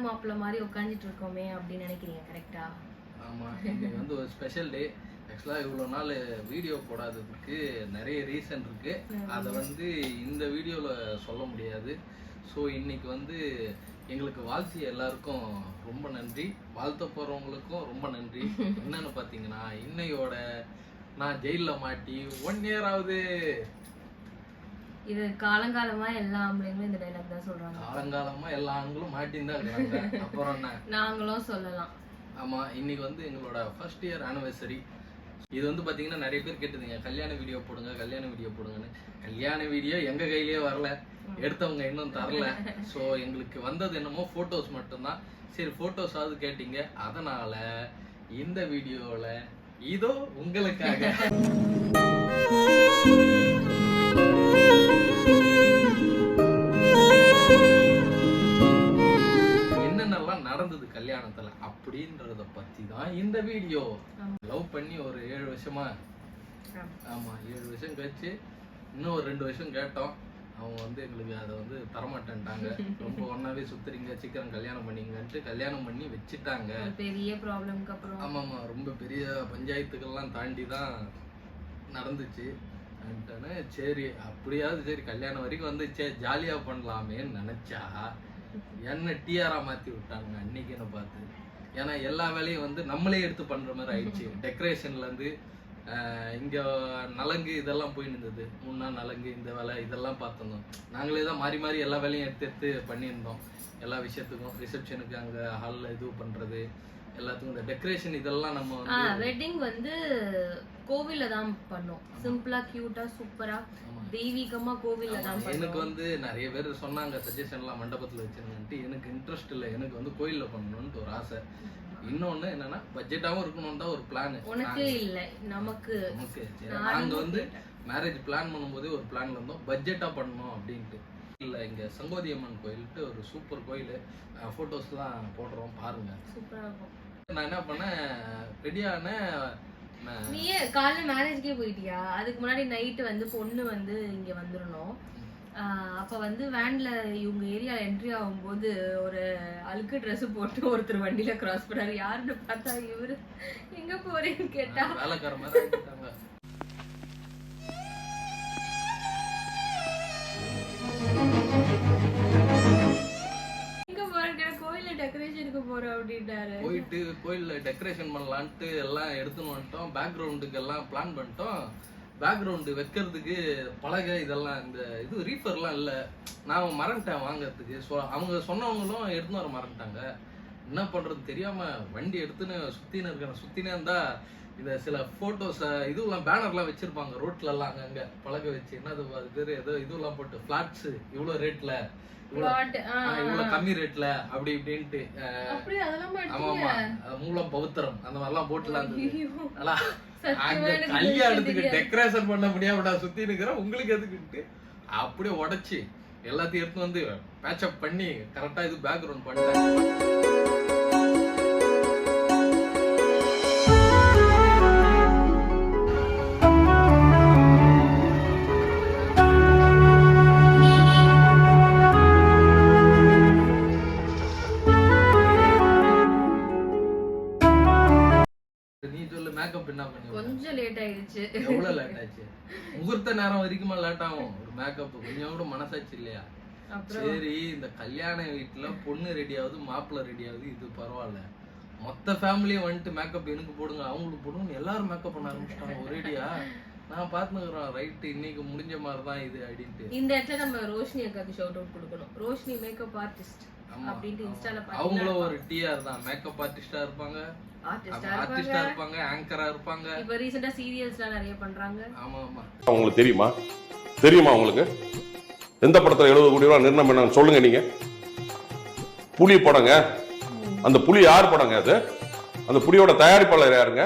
மாப்பிள்ள மாதிரி உட்காந்துட்டு இருக்கோமே அப்படின்னு நினைக்கிறீங்க, கரெக்டா? ஆமா, இன்னைக்கு வந்து ஒரு ஸ்பெஷல் டே. ஆக்சுவலாக இவ்வளோ நாள் வீடியோ போடாததுக்கு நிறைய ரீசன் இருக்கு. அதை வந்து இந்த வீடியோவில் சொல்ல முடியாது. ஸோ இன்னைக்கு வந்து எங்களுக்கு வாழ்த்திய எல்லாருக்கும் ரொம்ப நன்றி, வாழ்த்த போகிறவங்களுக்கும் ரொம்ப நன்றி. என்னன்னு பார்த்தீங்கன்னா, இன்னையோட நான் ஜெயிலில் மாட்டி 1 year ஆகுது. இது காலங்காலமா எல்லா ஆம்பளைங்களும் இந்த டைலாக் தான் சொல்றாங்க. காலங்காலமா எல்லா ஆண்களும் மாட்டின்னு தான் இருக்காங்க. அப்புறம் என்ன, நாங்களும் சொல்லலாம். ஆமா, இன்னைக்கு வந்து எங்களோட ஃபர்ஸ்ட் இயர் ஆனிவர்சரி. இது வந்து பாத்தீங்கன்னா நிறைய பேர் கேட்டுதுங்க, கல்யாண வீடியோ போடுங்க கல்யாண வீடியோ போடுங்கன்னு. கல்யாண வீடியோ எங்க கையிலேயே வரல, எடுத்தவங்க இன்னும் தரல. ஸோ எங்களுக்கு வந்தது என்னமோ போட்டோஸ் மட்டும்தான். சரி, போட்டோஸாவது கேட்டீங்க, அதனால இந்த வீடியோல இதோ உங்களுக்காக என்னென்னலாம் நடந்தது கல்யாணத்துல அப்படின்றத பத்தி தான் இந்த வீடியோ. லவ் பண்ணி ஒரு 7 வருஷமா, ஆமா 7 வருஷம் கழிச்சு இன்னும் ஒரு 2 வருஷம் கேட்டோம். அவங்க வந்து எங்களுக்கு அதை வந்து தரமாட்டேன்ட்டாங்க. ரொம்ப ஒன்னாவே சுத்துறீங்க, சீக்கிரம் கல்யாணம் பண்ணிங்கன்ட்டு கல்யாணம் பண்ணி வச்சுட்டாங்க. பெரிய ப்ராப்ளம்க்கு அப்புறம், ஆமாமா, ரொம்ப பெரிய பஞ்சாயத்துக்கள்லாம் தாண்டி தான் நடந்துச்சு. சரி, அப்படியாவது சரி கல்யாணம் வரைக்கும் வந்துச்சே, ஜாலியா பண்ணலாமேன்னு நினைச்சா என்ன டிஆரா மாத்தி விட்டாங்க அன்னைக்குன்னு பார்த்து. ஏன்னா எல்லா வேலையும் வந்து நம்மளே எடுத்து பண்ற மாதிரி ஆயிடுச்சு. டெக்கரேஷன்ல இருந்து இங்க நலங்கு இதெல்லாம் போய் இருந்தது. 3 நாள் நலங்கு, இந்த வேலை இதெல்லாம் பார்த்துருந்தோம். நாங்களே தான் மாறி மாறி எல்லா வேலையும் எடுத்து பண்ணியிருந்தோம். எல்லா விஷயத்துக்கும், ரிசப்ஷனுக்கு அங்க ஹாலில் இது பண்றது எல்லாத்துக்கும், இந்த டெக்கரேஷன் இதெல்லாம் நம்ம வந்து வெட்டிங் வந்து கோவில்ல தான் பண்ணோம். சிம்பிளா, கியூட்டா, சூப்பரா, தெய்வீகமா கோவில்ல தான் பண்ணோம். எனக்கு வந்து நிறைய பேர் சொன்னாங்க சஜஷன்லாம் மண்டபத்துல வச்சிருந்துட்டு. எனக்கு இன்ட்ரெஸ்ட் இல்லை, எனக்கு வந்து கோயில்ல பண்ணணும்னு ஒரு ஆசை. இன்னொன்னு என்னன்னா, பட்ஜெட்டாவும் இருக்கணும் தான் ஒரு பிளான். உனக்கு இல்ல, நமக்கு. நாங்க வந்து மேரேஜ் பிளான் பண்ணும்போதே ஒரு பிளான்ல இருந்தோம், பட்ஜெட்டா பண்ணணும் அப்படின்ட்டு. இல்ல, இங்க சங்கோதி அம்மன் கோயில்ட்டு ஒரு சூப்பர் கோயில், போட்டோஸ்லாம் போடுறோம் பாருங்க, சூப்பரா இருக்கும். நான் என்ன பண்ணேன், ரெடியான நீ காலைல மேரேஜ்க்கே போயிட்டியா? அதுக்கு முன்னாடி நைட்டு வந்து பொண்ணு வந்து இங்க வந்துடணும். அப்ப வந்து வேன்ல இவங்க ஏரியா என்ட்ரி ஆகும்போது ஒரு அழுக்கு ட்ரெஸ் போட்டு ஒருத்தர் வண்டியில கிராஸ் பண்ணாரு. யாருன்னு பார்த்தா இவரு. எங்க போறேன்னு கேட்டா வேலைக்கார மாதிரி ஆயிட்டாங்க. டெக்கரேஷனுக்கு போறோம் அப்படின்ட்டாரு. போயிட்டு கோயில்ல டெக்கரேஷன் பண்ணலான்ட்டு எல்லாம் எடுத்துன்னு வந்துட்டோம். பேக்ரவுண்டுக்கு எல்லாம் பிளான் பண்ணிட்டோம். பேக்ரவுண்டு வைக்கிறதுக்கு பலகை இதெல்லாம், இந்த இது ரீஃபர்லாம் இல்லை. நான் மறந்துட்டேன் வாங்கறதுக்கு. அவங்க சொன்னவங்களும் எடுத்துன்னு வர மறந்துட்டாங்க. என்ன பண்றது தெரியாம வண்டி எடுத்துன்னு சுத்தினே இருந்தா இந்த சில போட்டோஸ் இதுலாம் பேனர்லாம் வச்சிருப்பாங்க ரோட்ல எல்லாம், அங்கங்க பலகை வச்சு. என்னது அது பேரு, ஏதோ இதுலாம் போட்டு பிளாட்ஸ் இவ்வளவு ரேட்ல, இவ்வளவு கம்மி ரேட்ல அப்படி இப்படின்ட்டு. ஆமாமா, மூலம் பௌத்திரம் அந்த மாதிரிலாம் போட்டுலாம் கல்யாணத்துக்கு டெக்கரேஷன் பண்ண முடியாமடா சுத்தி இருக்கிற உங்களுக்கு எதுக்குன்ட்டு அப்படியே உடைச்சு எல்லாத்தையும் எடுத்து வந்து பேட்சப் பண்ணி கரெக்டா இது பேக்ரவுண்ட் பண்ணிட்டேன். கொஞ்சம் லேட் ஆயிடுச்சு. எவ்வளவு லேட் ஆச்சு? முகூர்த்த நேரம் வரைக்குமா லேட் ஆகும் ஒரு மேக்கப்? கொஞ்சம் கூட மனசாச்சு இல்லையா? சரி, இந்த கல்யாண வீட்டுல பொண்ணு ரெடி ஆகுது, மாப்பிள்ள ரெடி ஆகுது, இது பரவாயில்ல. மொத்த ஃபேமிலியும் வந்துட்டு மேக்கப் எனக்கு போடுங்க அவங்களுக்கு போடுங்க, எல்லாரும் மேக்கப் பண்ண ஆரம்பிச்சிட்டாங்க ஒரேடியா. நான் பாத்துக்கிறேன், ரைட் இன்னைக்கு முடிஞ்ச மாதிரிதான் இது அப்படின்ட்டு. இந்த இடத்துல நம்ம ரோஷினி அக்காக்கு ஷவுட் அவுட் கொடுக்கணும். ரோஷினி மேக்கப் ஆர்டிஸ்ட் அப்படின்ட்டு இன்ஸ்டால பாத்தீங்கன்னா அவங்களும் ஒரு டிஆர் தான், மேக்கப் ஆர்டிஸ்டா இருப்பாங்க, ஆர்டிஸ்டா இருப்பாங்க, ஆங்கரா இருப்பாங்க. இப்ப ரீசன்ட்டா சீரியல்ஸ்லாம் நிறைய பண்றாங்க. ஆமா ஆமா. உங்களுக்கு தெரியுமா உங்களுக்கு எந்த படத்துல 70 கோடி ரூபாய் நிர்ணயம் பண்ணாங்க சொல்லுங்க நீங்க? புலி படங்க. அந்த புலி யார் படங்க அது? அந்த புலியோட தயாரிப்பாளர் யாருங்க?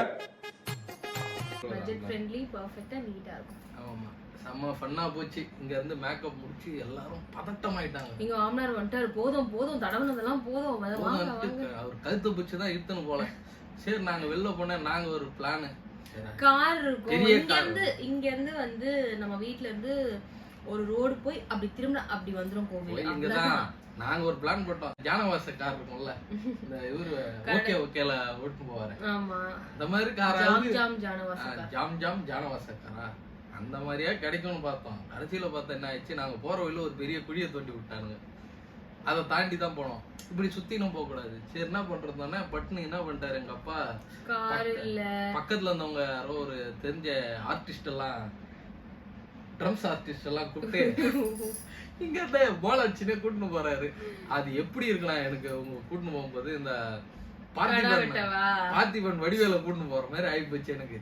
பட்ஜெட் ஃப்ரெண்ட்லி, பெர்ஃபெக்ட்டா, நீட்டா இருக்கும். ஆமா, செம்ம ஃபன்னா போச்சு. இங்க இருந்து மேக்கப் முடிச்சு எல்லாரும் பதட்டமாயிட்டாங்க. இங்க மாமனார் வந்துட்டாரு, போதும் தடவுனதெல்லாம் போதும், அவர் கழுத்து பிடிச்சு தான் இழுத்துன்னு போல. சரி, நாங்க வெளில போனா நாங்க ஒரு பிளான், கார் இருக்கும். இங்க இருந்து வந்து நம்ம வீட்ல இருந்து ஒரு ரோடு போய் அப்படி திரும்ப அப்படி வந்துரும் கோவில். இங்கதான் நாங்க ஒரு பிளான் போட்டோம். ஜானவாச கார் இருக்கும்ல, இந்த இவரு ஓகேல ஓட்டு போவாரு, ஆமா அந்த மாதிரி கார் ஜாம் ஜானவாச காரா அந்த மாதிரியா கிடைக்கும்னு பார்த்தோம். கடைசியில பார்த்தா என்ன ஆயிடுச்சு, நாங்க போற வழியில ஒரு பெரிய குழியை தோண்டி விட்டானுங்க. அதை தாண்டி தான் போனோம். இப்படி சுத்தினும் போக கூடாது. சரி என்ன பண்றதுன்னா பட்டுன்னு என்ன பண்ணிட்டாரு எங்க அப்பா, பக்கத்துல இருந்தவங்க யாரோ ஒரு தெரிஞ்ச ஆர்டிஸ்ட் எல்லாம், ட்ரம்ஸ் ஆர்டிஸ்ட் எல்லாம் கூப்பிட்டு இங்க இருந்த போல அடிச்சுனே கூட்டின்னு போறாரு. அது எப்படி இருக்கலாம் எனக்கு உங்க கூட்டின்னு போகும்போது இந்த பார்த்திபன் வடிவேல கூட்டின்னு போற மாதிரி ஆகி போச்சு எனக்கு.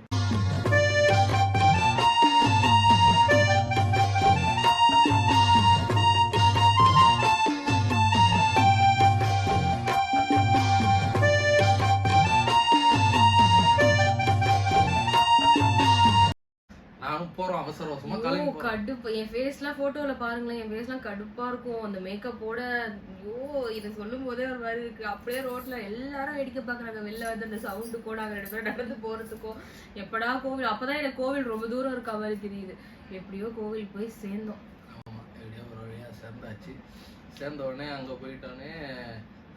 போறோம் அவசர அவசரமா கிளம்பி கடுப்பு. என் ஃபேஸ்லாம் போட்டோல பாருங்களேன், என் ஃபேஸ்லாம் கடுப்பா இருக்கும் அந்த மேக்கப்போட. ஐயோ இதை சொல்லும் போதே ஒரு மாதிரி இருக்கு. அப்படியே ரோட்ல எல்லாரும் வேடிக்கை பாக்குறாங்க. வெளில வந்து அந்த சவுண்டு கூட நாங்க 2 பேரும் நடந்து போறதுக்கும் எப்படா கோவில். அப்பதான் எனக்கு கோவில் ரொம்ப தூரம் இருக்க மாதிரி தெரியுது. எப்படியோ கோவில் போய் சேர்ந்தோம். ஆமா எப்படியோ ஒரு வழியா சேர்ந்தாச்சு. சேர்ந்த உடனே அங்க போயிட்டோடனே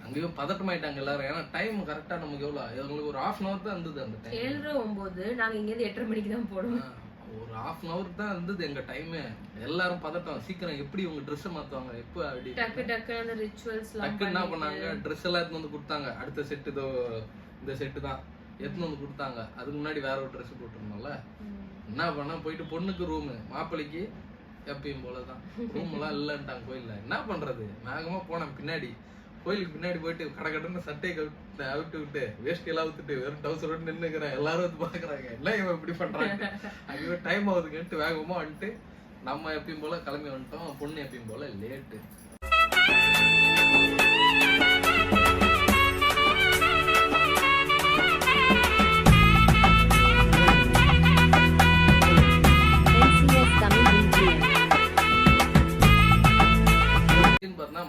அங்கேயும் பதட்டமாயிட்டாங்க எல்லாரும். ஏன்னா டைம் கரெக்டா நமக்கு எவ்வளவு, எங்களுக்கு ஒரு 1/2 hour தான் இருந்தது. அந்த டைம் 7:09. நாங்க இங்க இருந்து 8:30 மணிக்கு தான் போடுவோம். ஒரு 1/2 hour தான் இருந்தது எங்க டைம். எல்லாரும் பதட்டம், சீக்கிரம் எப்படி உங்க ட்ரெஸ் மாத்துவாங்க எப்ப அப்படி டக்கு அந்த ரிச்சுவல்ஸ்லாம் டக்கு என்ன பண்ணாங்க, ட்ரெஸ் எல்லாம் எடுத்து வந்து கொடுத்தாங்க. அடுத்த செட்டு இதோ இந்த செட்டு தான் எடுத்து வந்து கொடுத்தாங்க. அதுக்கு முன்னாடி வேற ஒரு ட்ரெஸ் போட்டுருந்தோம்ல. என்ன பண்ணா போயிட்டு பொண்ணுக்கு ரூமு, மாப்பிள்ளைக்கு எப்பயும் போலதான் ரூம் எல்லாம் இல்லன்ட்டாங்க கோயில்ல. என்ன பண்றது, வேகமா போனேன் பின்னாடி, கோயிலுக்கு பின்னாடி போயிட்டு கடன்னு சட்டையை அவிட்டு விட்டு வேஷ்டி எல்லாம் விட்டுட்டு வெறும் டவுசர் நின்னுக்கிறேன். எல்லாரும் வந்து பாக்குறாங்க என்ன இவன் இப்படி பண்றாங்க. அதுவே டைம் ஆகுதுன்ட்டு வேகமா வந்துட்டு நம்ம எப்பயும் போல கிளம்பி வந்துட்டோம். பொண்ணு எப்பயும் போல லேட்டு.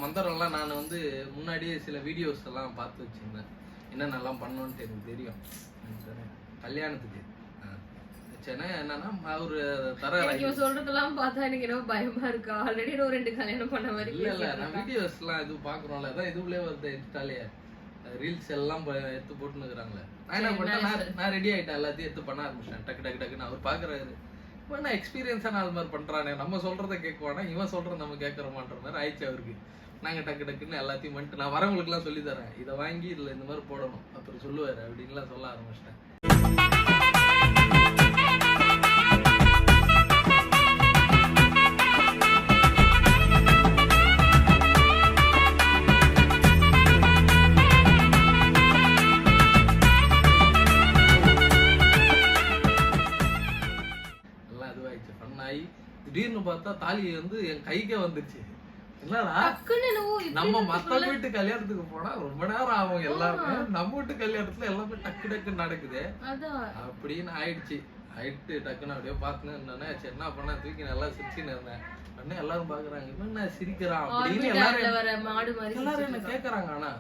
மந்திரம்லாம் நான் வந்து முன்னாடியே சில வீடியோஸ் எல்லாம் பார்த்து வச்சிருந்தேன். என்னென்னலாம் பண்ணணும்ட்டு எனக்கு தெரியும். கல்யாணத்துக்கு என்னன்னா அவரு சொல்றதெல்லாம் பார்த்தா எனக்கு என்ன பயமா இருக்கு. ஆல்ரெடி 2 கல்யாணம் பண்ண மாதிரி. இல்ல நான் வீடியோஸ் எல்லாம் இது பாக்குறோம்ல, அதான் இதுலயே வருது இன்ஸ்டாலே ரீல்ஸ் எல்லாம் எடுத்து போட்டுன்னு இருக்கிறாங்களே. நான் என்ன பண்ணேன், நான் ரெடி ஆயிட்டேன், எல்லாத்தையும் எடுத்து பண்ண ஆரம்பிச்சேன். டக்குன்னு அவர் பாக்குறாரு, நான் எக்ஸ்பீரியன்ஸா நான் அது மாதிரி பண்றானே, நம்ம சொல்றதை கேட்குவானா இவன் சொல்றத நம்ம கேட்கறோமான்ற மாதிரி ஆயிடுச்சு அவருக்கு. நாங்க டக்குன்னு எல்லாத்தையும் வந்துட்டு நான் வரவங்களுக்கு எல்லாம் சொல்லி தரேன், இதை வாங்கி இதுல இந்த மாதிரி போடணும் அப்புறம் சொல்லுவாரு அப்படின்லாம் சொல்ல ஆரம்பிச்சிட்டேன். எல்லாம் இதுவாயிடுச்சு, பண்ணாயி திடீர்னு பார்த்தா தாலி வந்து என் கைக்கே வந்துருச்சு. நம்ம மத்த வீட்டு கல்யாணத்துக்கு போனா ரொம்ப நேரம் ஆகும் எல்லாமே, நம்ம வீட்டு கல்யாணத்துல எல்லாமே டக்கு நடக்குது அப்படின்னு ஆயிடுச்சு. டக்குன்னு அப்படியே பாத்துன்னு இருந்தேன். சரி என்ன பண்ண தூக்கி நல்லா சிரிச்சுன்னு இருந்தேன். உடனே எல்லாரும் பாக்குறாங்க இவன் என்ன சிரிக்கிறான் அப்படின்னு எல்லாரும் என்ன கேக்குறாங்க. ஆனா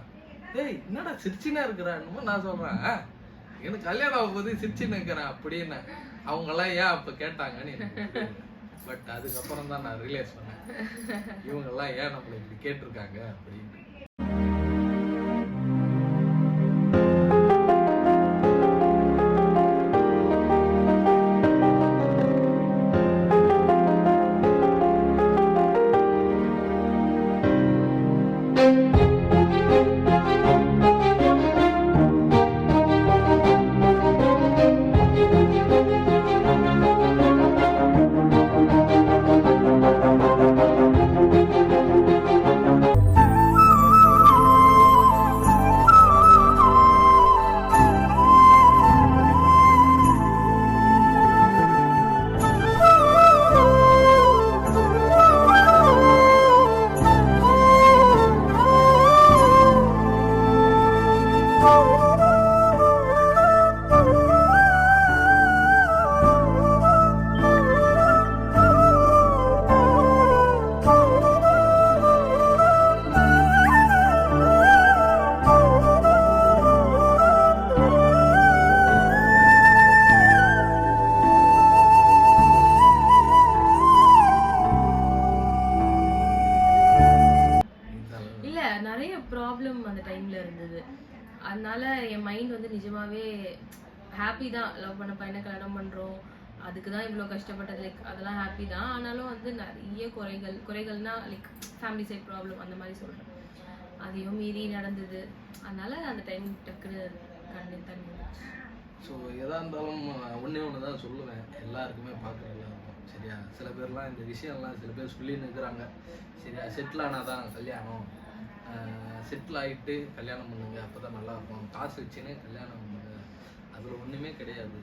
ஏய் என்னடா சிரிச்சுன்னா இருக்கிறான்னு நான் சொல்றேன், எனக்கு கல்யாணம் ஆகும் போது சிரிச்சுன்னு இருக்கிறேன் அப்படின்னு. அவங்க எல்லாம் ஏன் அப்ப கேட்டாங்கன்னு எனக்கு. பட் அதுக்கப்புறம் தான் நான் ரியலைஸ் பண்ணேன் இவங்க எல்லாம் ஏன் நம்மள இப்படி கேட்டிருக்காங்க அப்படின்னு. அதனால என் மைண்ட் வந்து நிஜமாவே ஹாப்பி தான். லவ் பண்ண பையனை கல்யாணம் பண்றோம், அதுக்கு தான் இவ்வளோ கஷ்டப்பட்டது, லைக் அதெல்லாம் ஹாப்பி தான். ஆனாலும் வந்து நிறைய குறைகள்னா லைக் ஃபேமிலி சைட் ப்ராப்ளம் அந்த மாதிரி சொல்கிறேன், அதையும் மீறி நடந்தது. அதனால அந்த டைம் டக்குன்னு கண்டிப்பாக. ஸோ எதாக இருந்தாலும் ஒன்று தான் சொல்லுவேன் எல்லாருக்குமே, பார்க்குற எல்லாருக்கும். சரியா, சில பேர்லாம் இந்த விஷயம்லாம் சில பேர் சொல்லின்னு இருக்கிறாங்க. சரியா, செட்டில் ஆனால் தான் கல்யாணம், செட்டில் ஆகிட்டு கல்யாணம் பண்ணுங்க அப்போ தான் நல்லாயிருக்கும், காசு வச்சுன்னு கல்யாணம் பண்ணுங்க. அதில் ஒன்றுமே கிடையாது.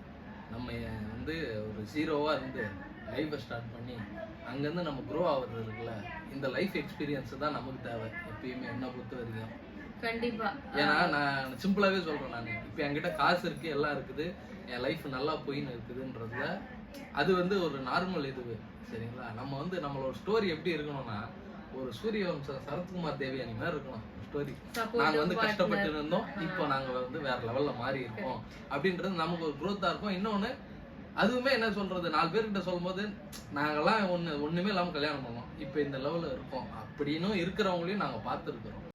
நம்ம வந்து ஒரு ஜீரோவாக இருந்து லைஃப்பை ஸ்டார்ட் பண்ணி அங்கேருந்து நம்ம க்ரோ ஆகுறது இருக்குல்ல, இந்த லைஃப் எக்ஸ்பீரியன்ஸு தான் நமக்கு தேவை எப்பயுமே, என்ன பொறுத்த வரைக்கும். கண்டிப்பா. ஏன்னா நான் சிம்பிளாவே சொல்றேன், நான் இப்போ என்கிட்ட காசு இருக்கு, எல்லாம் இருக்குது, என் லைஃப் நல்லா போயின்னு இருக்குதுன்றதுல அது வந்து ஒரு நார்மல் இதுவு. சரிங்களா, நம்ம வந்து நம்மளோட ஸ்டோரி எப்படி இருக்கணும்னா, ஒரு சூரிய வம்சம் சரத்குமார் தேவியானி மாதிரி இருக்கணும் ஸ்டோரி. நாங்க வந்து கஷ்டப்பட்டு இருந்தோம், இப்போ நாங்க வந்து வேற லெவல்ல மாறி இருக்கோம் அப்படின்றது நமக்கு ஒரு குரோத்தா இருக்கும். இன்னொன்னு அதுவுமே என்ன சொல்றது, 4 பேர்கிட்ட சொல்லும் போது நாங்கெல்லாம் ஒண்ணுமே இல்லாம கல்யாணம் பண்ணோம், இப்போ இந்த லெவல்ல இருக்கோம் அப்படின்னு இருக்கிறவங்களையும் நாங்க பார்த்துருக்கிறோம்.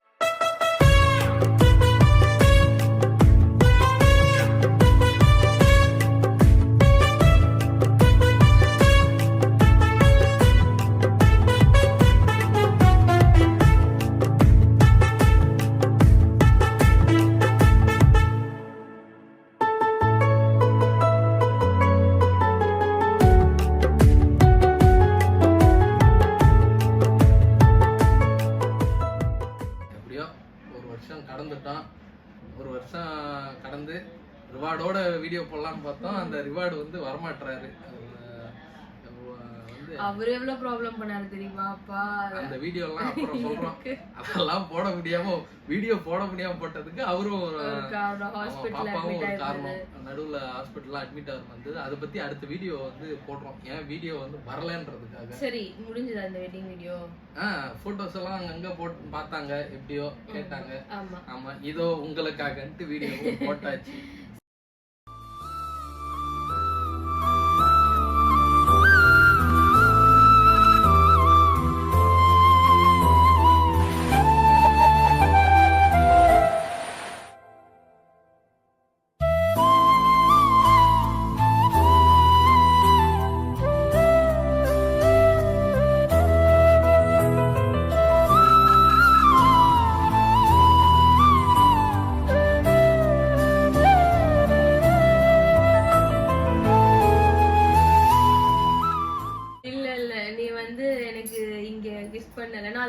ஒரு வருஷம் கடந்து ரிவார்டோட வீடியோ போடலான்னு பார்த்தோம், அந்த ரிவார்டு வந்து வரமாட்டுறாரு. அவர் எவ்வளவு ப்ராப்ளம் பண்ணாரு தெரியுமா அப்பா, அந்த வீடியோ எல்லாம் அப்புறம் சொல்றோம். அதெல்லாம் போட முடியாம வீடியோ போட முடியாம போட்டதுக்கு அவரும் பாப்பாவும் ஒரு காரணம், நடுவுல ஹாஸ்பிட்டல்ல அட்மிட் ஆகும் வந்து. அதை பத்தி அடுத்த வீடியோ வந்து போடுறோம், ஏன் வீடியோ வந்து வரலன்றதுக்காக. சரி, முடிஞ்சது அந்த வெட்டிங் வீடியோ. போட்டோஸ் எல்லாம் அங்கங்க போட்டு பார்த்தாங்க, எப்படியோ கேட்டாங்க. ஆமா, இதோ உங்களுக்காகன்ட்டு வீடியோ போட்டாச்சு.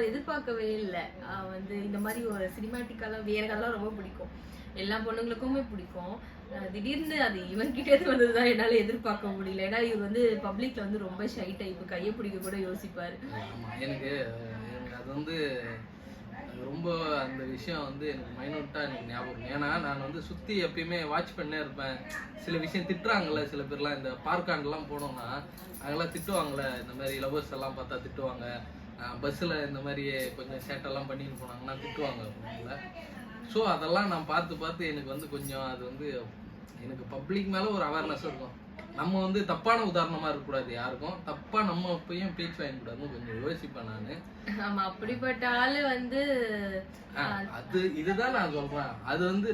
எதிர்பார்க்கவே இல்லை. வந்து இந்த மாதிரி ஒரு சினிமாட்டிக்காலாம் வேற கதெல்லாம் ரொம்ப பிடிக்கும், எல்லா பொண்ணுங்களுக்குமே பிடிக்கும். திடீர்னு அது இவன் கிட்டே வந்ததுதான் என்னால எதிர்பார்க்க முடியல. ஏன்னா இவர் வந்து பப்ளிக்ல வந்து ரொம்ப ஷை டைப், கையை பிடிக்க கூட யோசிப்பாரு. எனக்கு அது வந்து ரொம்ப அந்த விஷயம் வந்து எனக்கு மைனூட்டா எனக்கு ஞாபகம். ஏன்னா நான் வந்து சுத்தி எப்பயுமே வாட்ச் பண்ணே இருப்பேன். சில விஷயம் திட்டுறாங்கல்ல சில பேர்லாம், இந்த பார்க்காண்டெல்லாம் போனோம்னா அங்கெல்லாம் திட்டுவாங்கல்ல, இந்த மாதிரி லவர்ஸ் எல்லாம் பார்த்தா திட்டுவாங்க, பஸ்ஸில் இந்த மாதிரி கொஞ்சம் சேட்டெல்லாம் பண்ணிட்டு போனாங்கன்னா திட்டுவாங்க அவங்கள. ஸோ அதெல்லாம் நான் பார்த்து எனக்கு வந்து கொஞ்சம் அது வந்து எனக்கு பப்ளிக் மேலே ஒரு அவேர்னஸ் இருக்கும். நம்ம வந்து தப்பான உதாரணமாக இருக்கக்கூடாது, யாருக்கும் தப்பா நம்ம அப்பயும் பேச்சு வாங்கக்கூடாதுன்னு கொஞ்சம் யோசிப்பேன் நான். ஆமா, அப்படிப்பட்ட ஆளு வந்து அது இதுதான் நான் சொல்றேன். அது வந்து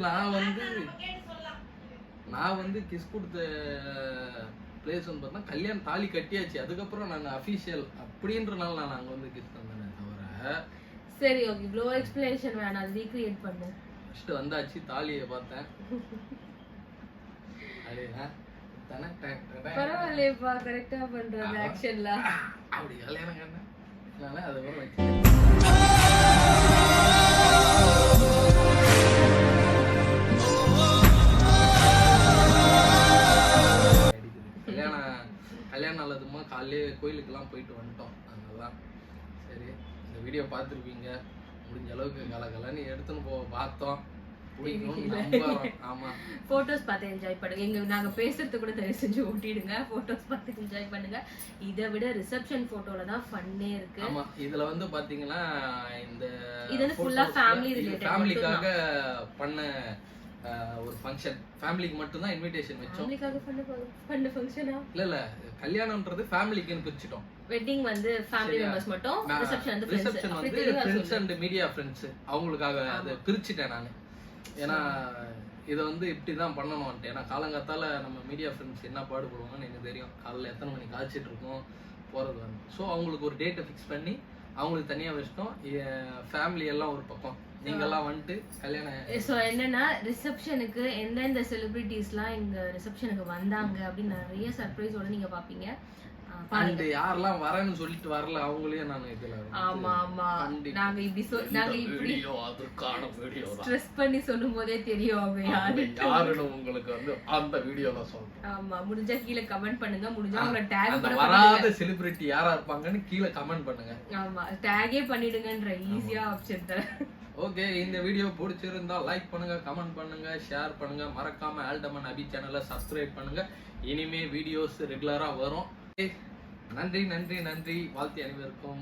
நான் வந்து கிஸ் கொடுத்த பிளேஸ் வந்து பார்த்தா கல்யாணம் தாலி கட்டியாச்சு, அதுக்கப்புறம் நாங்கள் அஃபீஷியல் அப்படின்றனால நான் அங்கே வந்து கிஸ் தந்தேனே தவிர. சரி, ஓகே, இவ்வளோ எக்ஸ்பிளனேஷன் வேணாம், அது ரீக்ரியேட் பண்ணு. ஃபர்ஸ்ட் வந்தாச்சு, தாலியை பார்த்தேன். பரவாயில்லையப்பா, கரெக்டா பண்றது ஆக்ஷன்லாம். அப்படி கல்யாணம் கண்ண அதை வச்சு கல்யாணம் நல்லதுமா காலையிலே கோயிலுக்கெல்லாம் போயிட்டு வந்துட்டோம். அதனாலதான் சரி, இந்த வீடியோ பார்த்துருப்பீங்க, முடிஞ்ச அளவுக்கு கலகலன்னு எடுத்துன்னு பார்த்தோம். ஆமா, போட்டோஸ் பார்த்து என்ஜாய் பண்ணுங்க. நாங்க பேசுறது கூட தயவு செஞ்சு ஓட்டிடுங்க, போட்டோஸ் பார்த்து என்ஜாய் பண்ணுங்க. இதை விட ரிசப்ஷன் போட்டோல தான் ஃபன்னே இருக்கு. ஆமா, இதுல வந்து பாத்தீங்கன்னா இந்த இது வந்து ஃபுல்லா ஃபேமிலி ரிலேட்டட், ஃபேமிலிக்காக பண்ண ஒரு ஃபங்க்ஷன். ஃபேமிலிக்கு மட்டும் தான் இன்விடேஷன் வெச்சோம். ஃபேமிலிக்காக பண்ண ஃபங்க்ஷனா? இல்ல கல்யாணம்ன்றது ஃபேமிலிக்குன்னு பிரிச்சிட்டோம். வெட்டிங் வந்து ஃபேமிலி மெம்பர்ஸ் மட்டும், ரிசப்ஷன் வந்து ஃப்ரெண்ட்ஸ் அண்ட் மீடியா ஃப்ரெண்ட்ஸ் அவங்களுக்காக அதை பிரிச்சிட்டேன் நான். ஏன்னா இதை வந்து இப்படிதான் பண்ணணும்ட்டு. ஏன்னா காலங்காத்தால நம்ம மீடியா ஃப்ரெண்ட்ஸ் என்ன பாடுபடுவாங்கன்னு எனக்கு தெரியும். காலைல எத்தனை மணிக்கு காய்ச்சிட்டு இருக்கோம் போறது வந்து. ஸோ அவங்களுக்கு ஒரு டேட்டை ஃபிக்ஸ் பண்ணி அவங்களுக்கு தனியா வச்சிட்டோம். ஃபேமிலி எல்லாம் ஒரு பக்கம், நீங்கெல்லாம் வந்துட்டு கல்யாணம். ஸோ என்னன்னா ரிசப்ஷனுக்கு எந்தெந்த செலிபிரிட்டிஸ்லாம் எங்க ரிசப்ஷனுக்கு வந்தாங்க அப்படின்னு நிறைய சர்ப்ரைஸோட நீங்க பாப்பீங்க. அண்ட் யாரெல்லாம் வரேன்னு சொல்லிட்டு வரல அவங்களையும் நான் இதுல ஆமா ஆமா நாங்க இப்படி அதுக்கான வீடியோ ஸ்ட்ரெஸ் பண்ணி சொல்லும் போதே தெரியும் அவங்க யாருன்னு உங்களுக்கு வந்து அந்த வீடியோல சொல்றேன். ஆமா, முடிஞ்சா கீழே கமெண்ட் பண்ணுங்க, முடிஞ்சா அவங்கள டேக் பண்ண வராத செலிபிரிட்டி யாரா இருப்பாங்கன்னு கீழே கமெண்ட் பண்ணுங்க. ஆமா, டேகே பண்ணிடுங்கன்ற ஈஸியா ஆப்ஷன் தர. ஓகே, இந்த வீடியோ பிடிச்சிருந்தா லைக் பண்ணுங்க, கமெண்ட் பண்ணுங்க, ஷேர் பண்ணுங்க. மறக்காம ஆல்டமன் அபி சேனலை சப்ஸ்கிரைப் பண்ணுங்க. இனிமே வீடியோஸ் ரெகுலரா வரும். நன்றி நன்றி நன்றி. வாழ்த்தி அனைவருக்கும்.